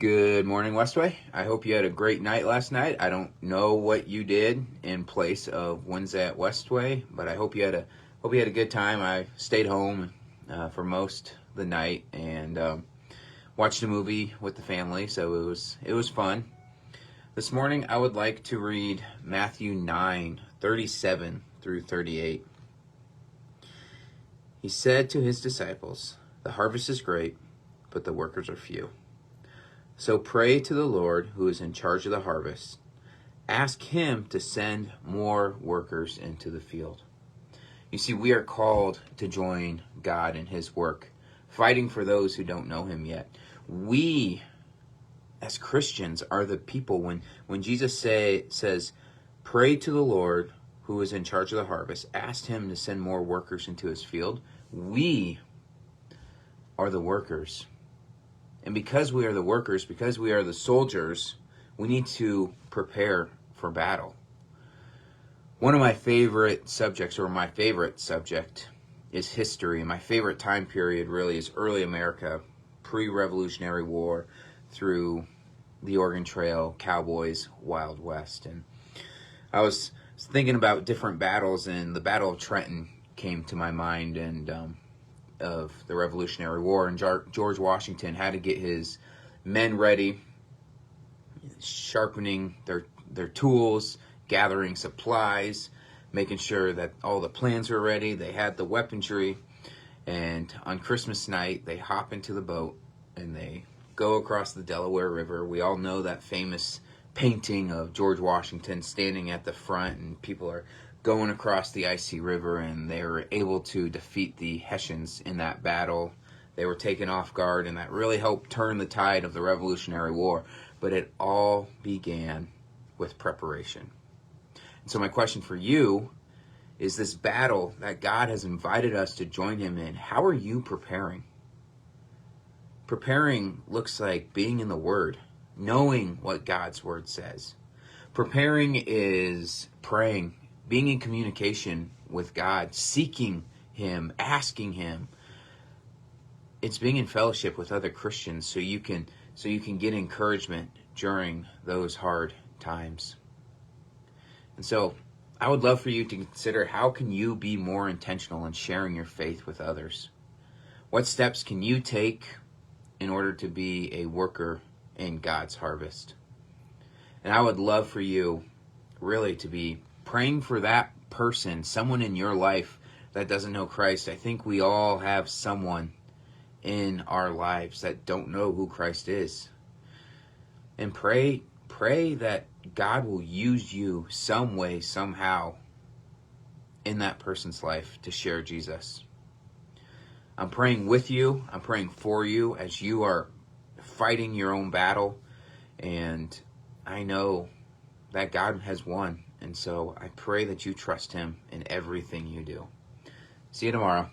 Good morning, WestWay. I hope you had a great night last night. I don't know what you did in place of Wednesday at WestWay, but I hope you had a good time. I stayed home for most of the night and watched a movie with the family, so it was fun. This morning, I would like to read Matthew 9:37 through 38. He said to his disciples, "The harvest is great, but the workers are few. So pray to the Lord who is in charge of the harvest. Ask him to send more workers into the field." You see, we are called to join God in his work, fighting for those who don't know him yet. We, as Christians, are the people. When Jesus says, pray to the Lord who is in charge of the harvest, ask him to send more workers into his field, we are the workers. And because we are the workers, because we are the soldiers, we need to prepare for battle. One of my favorite subjects, or my favorite subject, is history. And my favorite time period really is early America, pre-Revolutionary War, through the Oregon Trail, cowboys, Wild West. And I was thinking about different battles, and the Battle of Trenton came to my mind, and of the Revolutionary War, and George Washington had to get his men ready, sharpening their tools, gathering supplies, making sure that all the plans were ready. They had the weaponry, and on Christmas night, they hop into the boat and they go across the Delaware River. We all know that famous painting of George Washington standing at the front, and people are going across the icy river, and they were able to defeat the Hessians in that battle. They were taken off guard, and that really helped turn the tide of the Revolutionary War. But it all began with preparation. And so my question for you is, this battle that God has invited us to join him in, how are you preparing? Preparing looks like being in the Word, knowing what God's Word says. Preparing is praying, being in communication with God, seeking him, asking him. It's being in fellowship with other Christians so you can get encouragement during those hard times. And so I would love for you to consider, how can you be more intentional in sharing your faith with others? What steps can you take in order to be a worker in God's harvest? And I would love for you really to be praying for that person, someone in your life that doesn't know Christ. I think we all have someone in our lives that don't know who Christ is. And pray that God will use you some way, somehow, in that person's life to share Jesus. I'm praying with you. I'm praying for you as you are fighting your own battle. And I know that God has won. And so I pray that you trust him in everything you do. See you tomorrow.